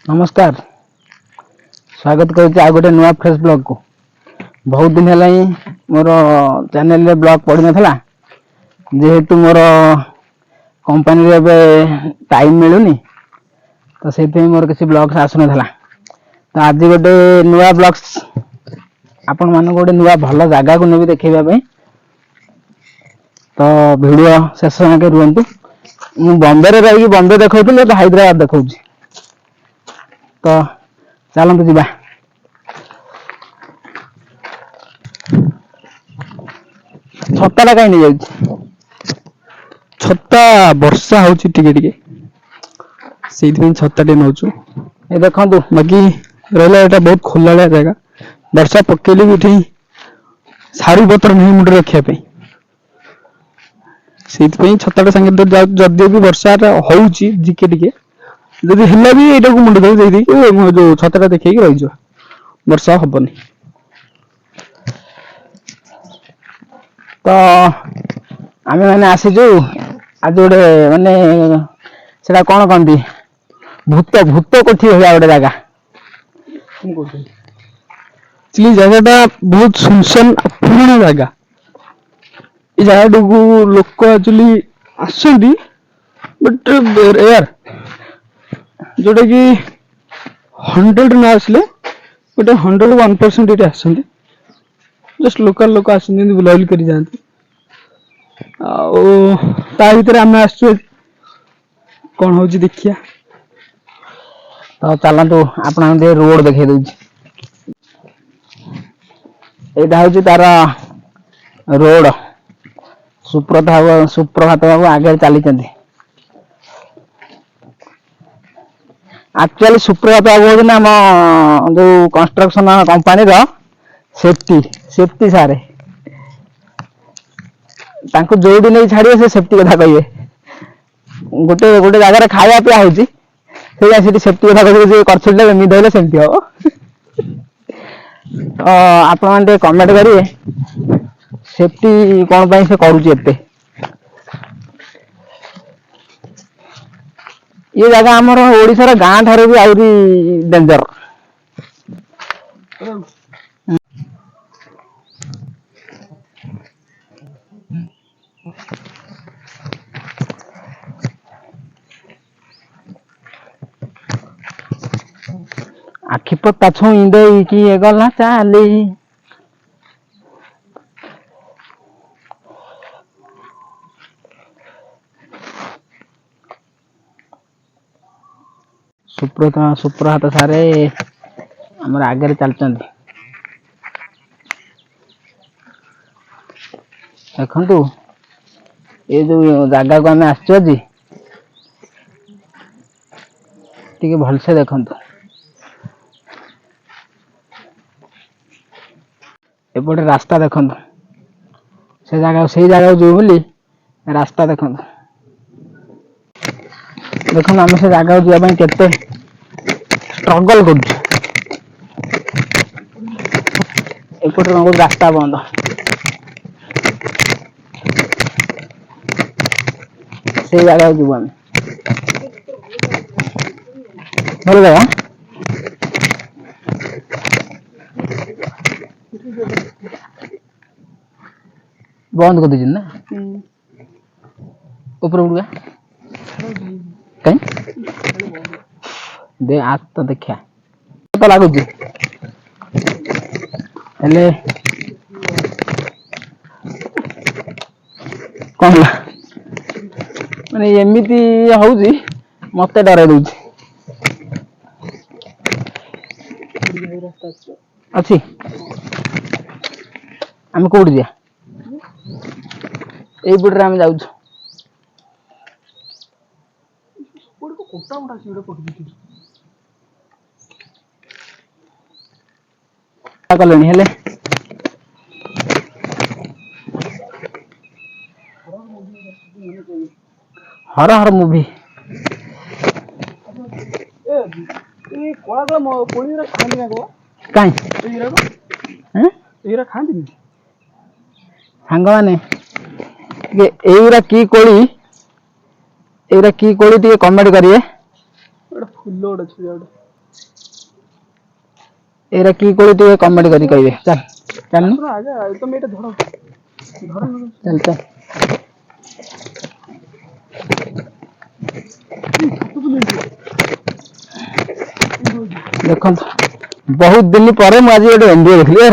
नमस्कार स्वागत करुच्ची आ गोटे नुआ फ्रेश ब्लॉग को बहुत दिन है मोर चैनल रे ब्लॉग पड़ी नाला जेहेतु मोर कंपनी रे टाइम मिलूनी तो से मोर किसी ब्लॉग्स आसुना तो आज गोटे नुआ ब्लॉग्स आपण मान गोटे नुआ भल जगह को नेबी देखा तो वीडियो शेष जाके रुहतु मु बॉम्बे रे रही बॉम्बे देखा हैदराबाद देखा तो चलते जीवा छताटा कहीं नहीं जाऊँ छता वर्षा होची टिके टिके सेइथिन छता टे नौचु ये देखो बाकी रहला एटा बहुत खुलाला जगह वर्षा पकेली भी उठी सारू पत्र नहीं मुंड रखिया पे सेइथिन छताटा संगे तो जदी भी वर्षा होउची जिके टिके जदी हिला भी एटा को मुंड दे देई कि जो छताटा देखै कि रहि जो वर्षा हबनी तो आमे माने आसीजु आज गोटे माने सेटा कोन कहंती भूत भूत कोठी होया गोटे जगह चली जगहटा बहुत सुनसान पुराना जगह ए जगह को लोक एक्चुअली आसंदी बट यार जोटा कि 100 ना आसले गोटे 101% ये आसंदी जस्ट लोकल लोक आसंदी बुलाबुली करी जाती ता भीतर आम आसु कौन हो देखिया तो चलतु आपण रोड देखे दूची यहाँ हूँ तार रोड सुप्रभात बाबू आगे चली एक्चुअली सुप्रभात बाबू हूँ आम जो कंस्ट्रक्शन कंपनी सेफ्टी सारे जो दिन नहीं छाड़े से सेफ्टी कथा कहे गोटे गोटे जगह खाया पिया होती सेफ्टी कथा कहे कर धरले सेमती हम तो आप कमेंट करिए सेफ्टी कौन पाई से करुचे ये जगह आमर ओडिशार गाँ ठारे भी आउरी डेंजर आखि पता छुई दे कि गला चाली सुप्रभात सारे आमर आगे चलते देखु ये जो जगह को आम आसि भलसे देखु एपटे रास्ता देखु से जगह जो बोली रास्ता देखु देखो आम से जगह जावाई केते स्ट्रगल कर रास्ता बंद से जगह जीव आम भल जगह बंद कर दीजिए ना ऊपर उड़ कहीं दे आज तो देखा तो लगुच कौन माने एमती हूँ मत डर दूँ अच्छी आम कौट जा यहीपटे आम जाऊँ कले हेले हर हर मूवी सांग मैंने एरा की कोली टी कमेंट करिए फुल ଏରା କି କୋଳି ଟିକେ କମେଣ୍ଟ କରି କହିବେ। ଚାଲ ଚାଲନୁ ଆଗେ ତମେ ଏଇଟା ଧର ଧର ଚାଲ ଚାଲ। ଦେଖନ୍ତୁ ବହୁତ ଦିନ ପରେ ମୁଁ ଆଜି ଗୋଟେ ଏଣ୍ଡିଏ ଦେଖିଲି।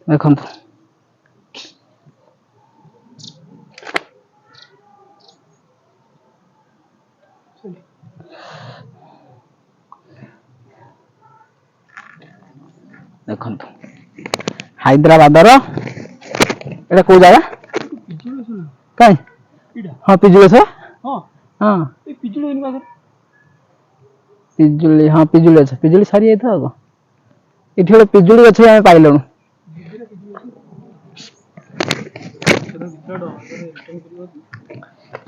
ଦେଖନ୍ତୁ ଦେଖନ୍ତୁ ହାଇଦ୍ରାବାଦର ଏଟା କୋଉ ଜାଗା କାଇଁ ହଁ ପିଜୁଳି ଗଛ ହଁ ହଁ ଏ ପିଜୁଳି ଏଇନି ପାଖରେ ପିଜୁଳି ହଁ ପିଜୁଳି ଗଛ ପିଜୁଳି ସରି ଯାଇଥିବ ଆଗ ଏଠି ଗୋଟେ ପିଜୁଳି ଗଛ ଆମେ ପାଇଲୁଣୁ।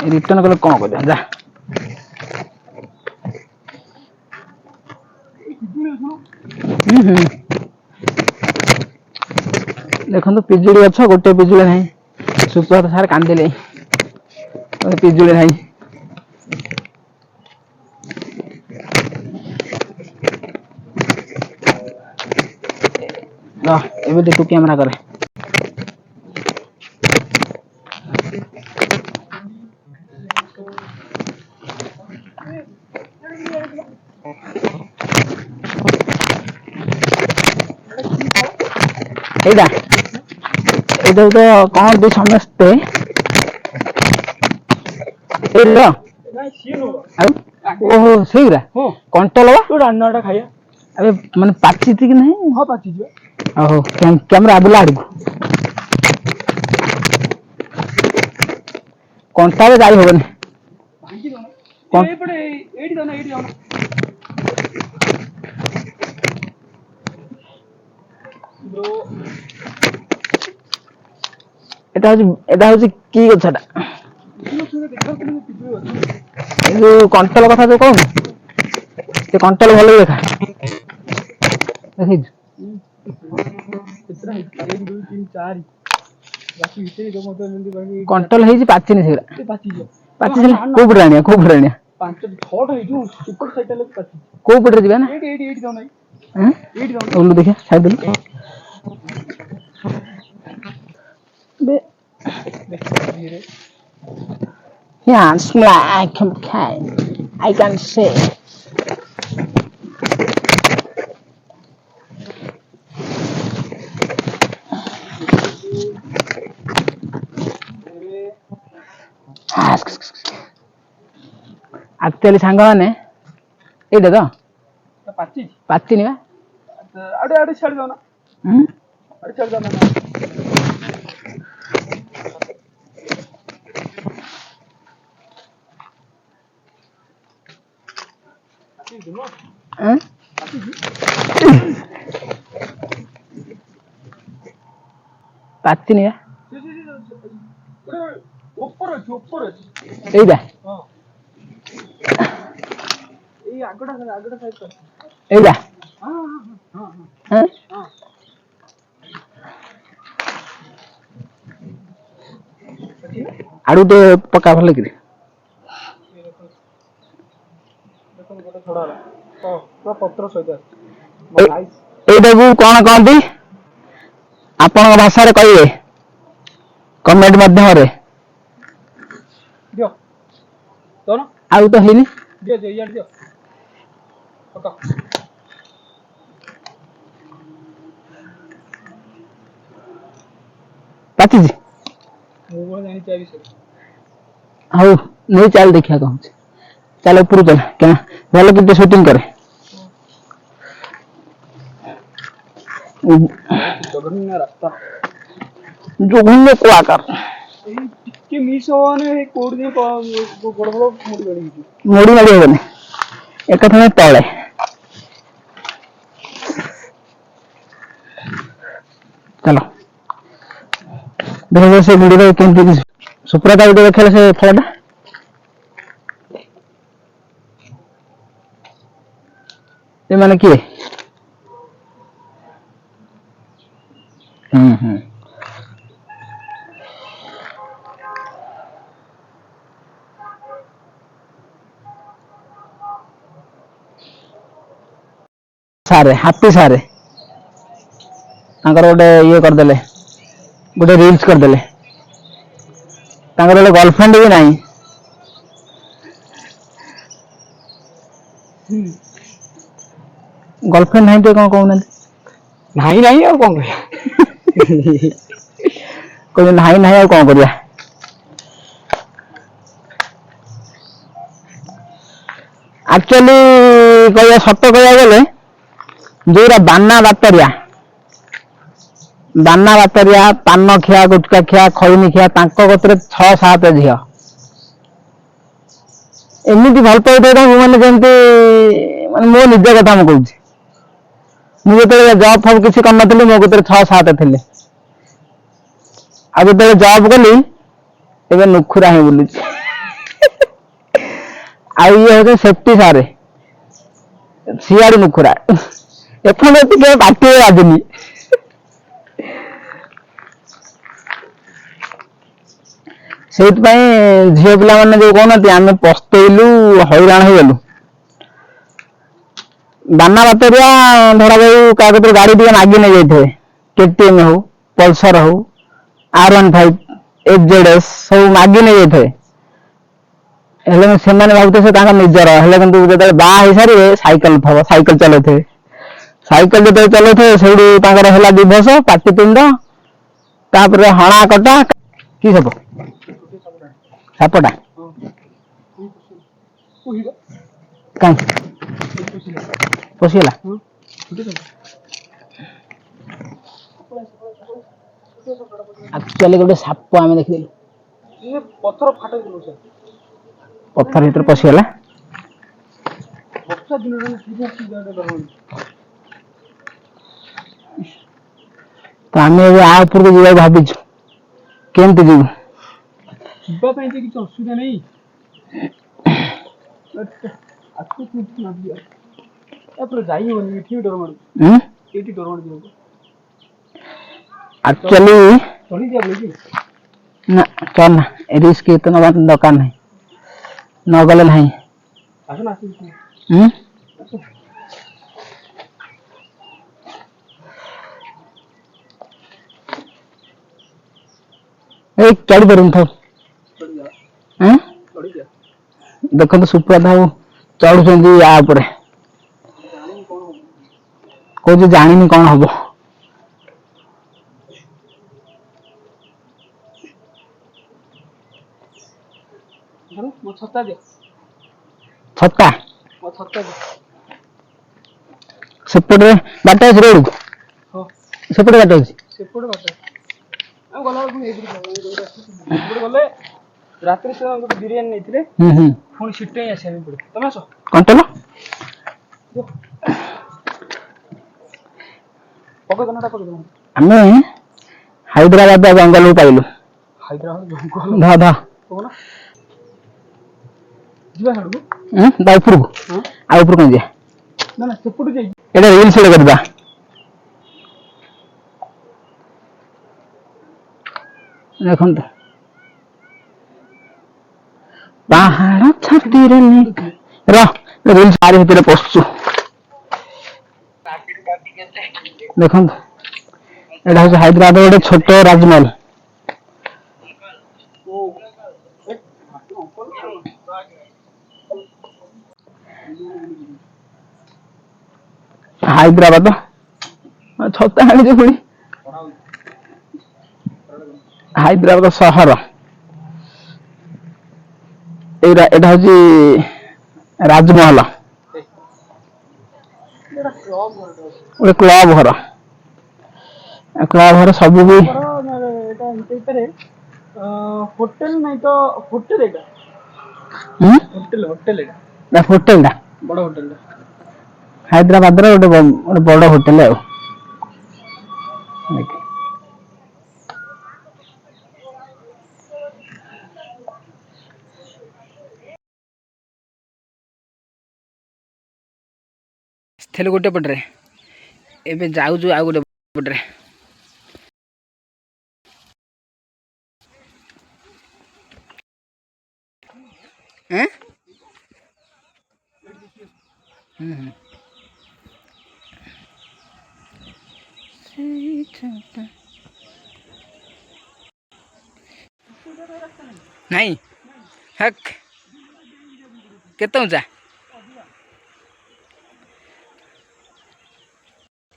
ରିଟର୍ନ କଲେ କଣ କରିବା ଯା ଦେଖନ୍ତୁ ପିଜୁଳି ଗଛ ଗୋଟେ ପିଜୁଳି ନାହିଁ। ସୁବ୍ରତ ସାର୍ କାନ୍ଦିଲେ ପିଜୁଳି ନାହିଁ। ଏବେ ଦେଖୁ କ୍ୟାମେରା କରେ ଏଇଟା ଏଇଟା ତ କହନ୍ତି ସମସ୍ତେ ଏଇଟା ଆଉ ଓହୋ ସେଇଗୁରା କଣ୍ଟଲ ଆଟା ଖାଇବା ଏବେ ମାନେ ପାଚିଛି କି ନାହିଁ? ହଁ ପାଚିଯିବ ଓହୋ କ୍ୟାମେରା ବୁଲା ଆଡକୁ କଣ୍ଟାରେ ଯାଇ ହବନି। ଏଇପଟେ ଏଇଠି ଯାଉନ ଏଇଠି ଯାଉନ ଏଟା ହଉଛି କି ଗଛଟା ଏ ଯୋଉ କଣ୍ଟଲ କଥା ଯୋଉ କହୁନୁ ସେ କଣ୍ଟଲ ଭଲ ଦେଖା ଦେଖିଛୁ କଣ୍ଟଲ ହେଇଛି ପାଚିନି ସେଗୁରା ପାଚିଥିଲେ କୋଉ ପଟରେ ଆଣିବା କୋଉ ପଟରେ ଆଣିବା କୋଉ ପଟରେ ଯିବା ନା ଓଲୁ ଦେଖିଆ ଛାଡିଦେଲୁ Yeah, smile, I can say. Actually ସାଙ୍ଗମାନେ ଏଇଟା ତ ପାଚିନି ବା ଆଡେ ଆଡେ ଛାଡି ଦଉନ ଆଡେ ଛାଡି ଦଉନ ପାଚିନି ବା ଉପରେ ଅଛି ଏଇଟା ଏଇ ଆଗଟା ସାଇଡ ଏଇଟା ହଁ ଆଡୁ ଟିକେ ପକା ଭଲ କିରି ଗୋଟେ ଛଡା ହେଲା ପୁରା ପତ୍ର ସହିତ ଏଇଟାକୁ କଣ କହନ୍ତି ଆପଣଙ୍କ ଭାଷାରେ କହିବେ କମେଣ୍ଟ ମାଧ୍ୟମରେ ଦିଅ ଦଉନ ଆଉ ତ ହେଇନି ଦିଅ ଇଆଡେ ଦିଅ ପକା ପାଚିଛି ମୁଁ କଣ ଜାଣିଛି ଆ ବିଷୟରେ ହଉ ନେଇ ଚାଲ ଦେଖିବା କଣ ହଉଛି ଚାଲ ଉପରକୁ ଚାଲ ଭଲ କି ସୁଟିଂ କରେ ରାସ୍ତା ଜଘନ୍ୟ କଳାକାର ଏଇ ଟିକେ ମିସ୍ ହବ ମାନେ କୋଉଠି ଗୋଡ ଫୋଡ ମୋଡି ମାଡି ହେଇଯିବ ମୋଡି ମାଡି ହବନି ଏକାଥରେ ତଳେ ଚାଲ ଦେଖ ସେ ଭିଡିଓ କେମିତି ସୁପ୍ରତା ଭିଡିଓ ଦେଖେଇଲେ ସେ ଫଳଟା ଏମାନେ କିଏ ହୁଁ ସାରେ ହାପି ସାରେ ତାଙ୍କର ଗୋଟେ ଇଏ କରିଦେଲେ, ଗୋଟେ ରିଲ୍ସ କରିଦେଲେ। ତାଙ୍କର ଗୋଟେ गर्लफ्रेंड ବି ନାହିଁ। गर्लफ्रेंड ନାହିଁ ଟିକେ କଣ କହୁନାହାନ୍ତି? ନାହିଁ ନାହିଁ ଆଉ କଣ କରିବା। କହୁଛନ୍ତି ନାହିଁ ନାହିଁ ଆଉ କଣ କରିବା। ଆକ୍ଚୁଆଲି କହିବା ସତ କହିବାକୁ ଗଲେ ଯୋଉରା ବାନା ବାତରିଆ ପାନ ଖିଆ ଗୁଟକା ଖିଆ ଖଇନି ଖିଆ ତାଙ୍କ କତିରେ 6-7 ଝିଅ ଏମିତି ଭଲ ପାଉଥାଏ ତାଙ୍କୁ, ମାନେ ଯେମିତି ମାନେ ମୋ ନିଜ କଥା ମୁଁ କହୁଛି। ମୁଁ ଯେତେବେଳେ ଜବ୍ ଫବ୍ କିଛି କରିନଥିଲି ମୋ କତିରେ 6-7 ଥିଲେ। ଆଉ ଯେତେବେଳେ ଜବ୍ କଲି ଏବେ ନୁଖୁରା ହିଁ ବୁଲୁଛି। ଆଉ ଇଏ ହଉଛି ସେଫ୍ଟି ସାରେ, ସିଆଡୁ ନୁଖୁରା ଏପର୍ଯ୍ୟନ୍ତ ଟିକେ ପାଟିରେ ବାଜୁନି। ସେଇଥିପାଇଁ ଝିଅ ପିଲାମାନେ ଯୋଉ କହୁନାହାନ୍ତି ଆମେ ପସ୍ତେଇଲୁ ହଇରାଣ ହେଇଗଲୁ। ବାନା ବାତରିଆ ଧରା ଯାଉ କାହା କତିରୁ ଗାଡି ଟିକେ ମାଗି ନେଇ ଯାଇଥିବେ, KTM ହଉ ପଲସର ହଉ R15 FZS ସବୁ ମାଗି ନେଇ ଯାଇଥିବେ। ହେଲେ ସେମାନେ ଭାବୁଥିବେ ସେ ତାଙ୍କ ନିଜର, ହେଲେ କିନ୍ତୁ ଯେତେବେଳେ ବାହା ହେଇସାରିବେ ସାଇକେଲ ଚଲଉଥିବେ। ସାଇକେଲ ଯେତେବେଳେ ଚଲଉଥିବେ ସେଇଠୁ ତାଙ୍କର ହେଲା ଡିଭୋର୍ସ, ପାଟିତୁଣ୍ଡ, ତାପରେ ହଣା କଟା। କି ସାପ? ସାପଟା କାଇଁ ପଶିଗଲା? ଆକ୍ଚୁଆଲି ଗୋଟେ ସାପ ଆମେ ଦେଖିଥିଲୁ, ପଥର ଫାଟ ଜିନିଷ ପଥର ଭିତରେ ପଶିଗଲା। ବର୍ଷା ଦିନରେ ତ ଆମେ ଏବେ ଆ ଉପରକୁ ଯିବାକୁ ଭାବିଛୁ, କେମିତି ଯିବୁ? ଯିବା ପାଇଁ ତ କିଛି ଅସୁବିଧା ନାହିଁ। ଯାଇ ହବନି, ଏଠି ବି ଡର ମାଡୁଛି। ଏଠି ଡର ମାଡୁଛି। ଆକ୍ଚୁଆଲି ଚଢିଯିବା ନା ଚାଲନା, ରିସ୍କ ଏତେ ନବା ଦରକାର ନାହିଁ, ନଗଲେ ନାହିଁ। ଏଇ ଚଢି ପାରିବୁନି ଥାଉ। ଦେଖନ୍ତୁ ସୁପ୍ରଭାତ ବାବୁ ଚଢୁଛନ୍ତି ୟା ଉପରେ, କହୁଛି ଜାଣିନି କଣ ହବ। ଛତା ସେପଟେ ବାଟ ଅଛି, ରୋଡକୁ ସେପଟେ ବାଟ ଅଛି। ଗଲେ ରାତିରେ ସେ ଗୋଟେ ବିରିୟାନୀ ନେଇଥିଲେ, ପୁଣି ସିଟି ହିଁ ଆସିବା ପାଇଁ ପଡିବ। ତମେ ଆସ କଣ୍ଟେଲ ଆମେ ହାଇଦ୍ରାବାଦ ଜଙ୍ଗଲକୁ ପାଇଲୁ। ଧ ତା ଉପରକୁ ଆଉ ଉପରକୁ କଣ ଯିବା? ଏଇଟା ରିଲ୍ସ କରିବା। ଦେଖନ୍ତୁ ପାହାଡ ଛାତିରେ ରିଲ୍ସ ଆରି ଭିତରେ ପଶୁଛୁ। ଦେଖନ୍ତୁ ଏଇଟା ହଉଛି ହାଇଦ୍ରାବାଦ ଗୋଟେ ଛୋଟ ରାଜମହଲ। ହାଇଦ୍ରାବାଦ ଛତା ଆଣିଛି ପୁଣି। ହାଇଦ୍ରାବାଦ ସହର, ଏଇଟା ହଉଛି ରାଜମହଲ, ଗୋଟେ କ୍ଲବ ଘର। କ୍ଲବ ଘର ସବୁ ବି ହୋଟେଲ ନାଇଁ ତ ହୋଟେଲ ଏଇଟା ହୋଟେଲ ହୋଟେଲ ଟା ବଡ ହୋଟେଲ ଟା ହାଇଦ୍ରାବାଦର ଗୋଟେ ବଡ ହୋଟେଲ ଆଉ। ଥିଲେ ଗୋଟେ ପଟରେ, ଏବେ ଯାଉଛୁ ଆଉ ଗୋଟେ ପଟରେ। नहीं हक केते उंचा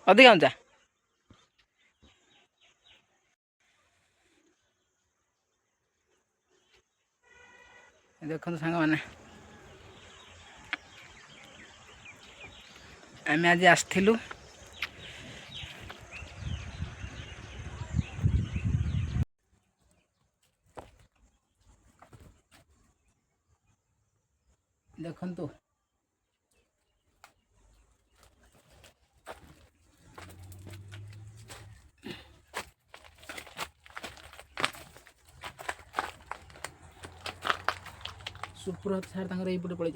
अधिक उंचा देखो सांग मैंने आम आज आसलु देखु सुप्रभात सार तांकर एपटे पड़े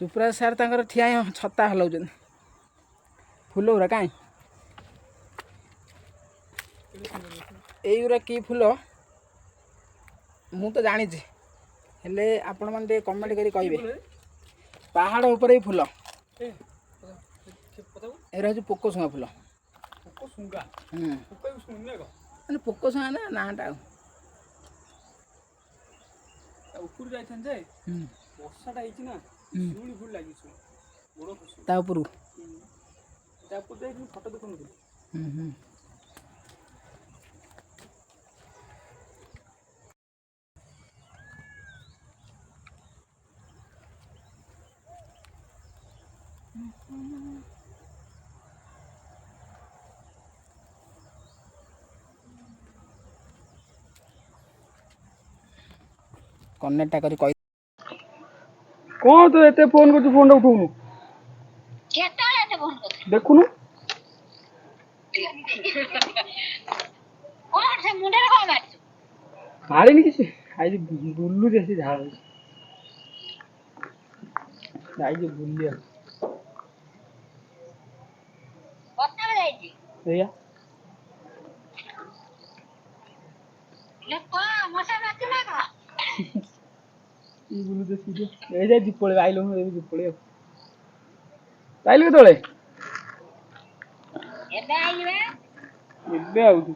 सुप्रभात सार तांकर ठिया छता हलाउछन फूल गुरा कहीं युरा कि फूल मु तो जानी हेले आपण मैंने कमेंट करी कहे पहाड़ ऊपर ही फूल एरा हूँ पोकोशुआ फूल मैंने पोकोशुआ ना नाटा ऊपर जाइछन जे वर्षाटा ହେଇଛି ନା ଶିଉଳି ଫୁଲ ଲାଗିଛି ବଡ଼ ଖୁସି ता ऊपर ତା ଉପରେ ଯାଇକି ଫଟୋ ଦେଖୁନଥିଲି कनेक्टा करी कहि कौन तो एते फोन कर फोन उठाउनु केतले एते फोन कर देखुनु कोन से मुंडे रे कोन मारछु मारिनी किसी आज बुल्लू जैसी झाड़ आज बुल्लिया बता जाईजी भैया ले को मसे नाच ना का ई बुल्लू जैसी दे ए जा दीपळे आइलो ए दीपळे आइलो तळे एबे आइबे एबे आउछु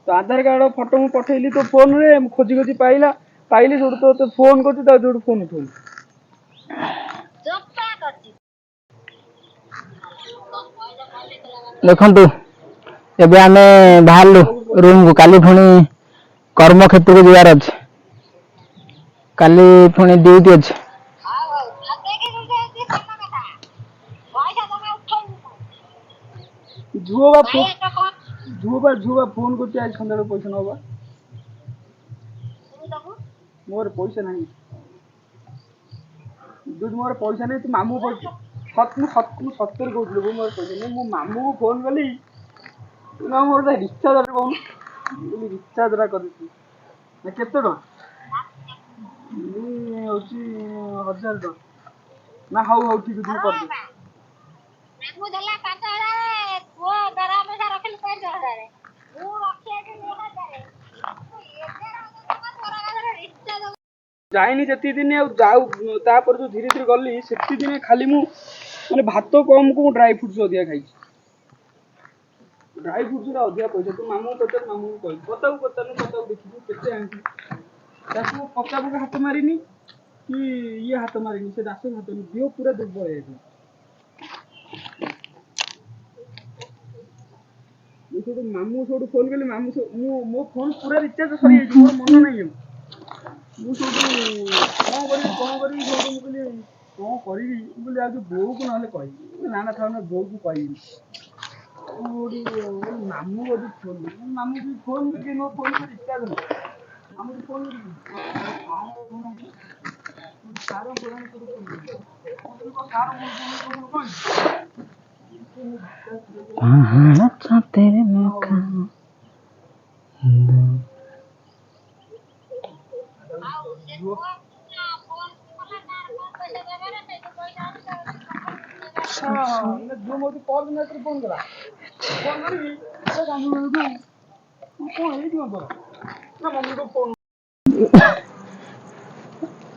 तो आधार कार्ड फोटो मु पठेली तो फोन रे खोजी खोजी पाइली जोड़ तो फोन करती ता जोड़ फोन उठो चोपा करती देखंतु एबे आमे बाहरलु रूम को काली पुणी कर्म क्षेत्र को जिवार अछि काली पुणी ड्यूटी अछि आओ आते के जुटे सन्ना कथा पैसा तमे उठो झुओबा भाई तो को झुओबा फोन करती आज संध्यारे पैसा नबा तू दबु मोर पैसा नहीं दूध मोर पैसा नहीं तू मामू पैसा सत्तर कहूँ मोर पैसा नहीं मो मामू को फोन कली ना मोर रिचार्ज कौन रिचार्ज कर केते टका हूँ 1000 टका ना हाउ ठीक तुम कर दे मु दला 5000 वो दरा में सा रखल 5000 वो रखे के 2000 जाइनी जति दिन जाऊ तापर जो धीरे धीरे गली सेति दिन खाली मु माने भात कम को ड्राई फ्रूट्स अधिया खाई ड्राई फ्रूट्स रा अधिया पैसा तू मामू को बताऊ देखि केते आंकी ताकू पक्का पक्का हाथ मारिनी कि ये हाथ मारिनी से दास हाथ दियो पूरा दुर्बल है तो मामू सोडू फोन कले मामू मो फोन पूरा रिचार्ज सरी मोर मन नहीं है मु कौन करी सोडू मु कले कौन करी बोले आज बोऊ को नाले कहि ना था ना बोऊ को कहि मामू बोली फोन मामू भी फोन के नो फोन पर रिचार्ज मामू फोन सारो पुराण अच्छा तेरे मौका आओ देखो फोन कोला तार पैसा देबे रे तो पैसा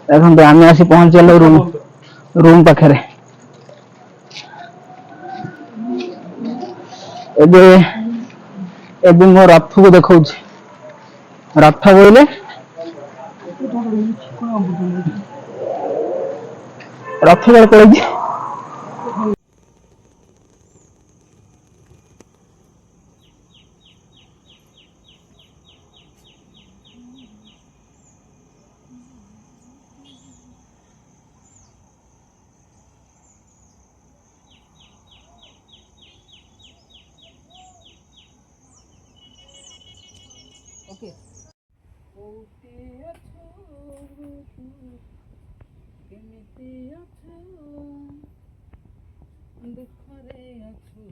ଦେଖନ୍ତୁ ଆମେ ଆସି ପହଞ୍ଚିଗଲୁ ରୁମ୍ ପାଖରେ। ଏବେ ଏବେ ମୋ ରଥକୁ ଦେଖଉଛି। ରଥ ବୋଇଲେ ରଥ କୁଆଡେ ପଳେଇଛି। କେମିତି ଅଛୁ ଦୁଃଖରେ ଅଛୁ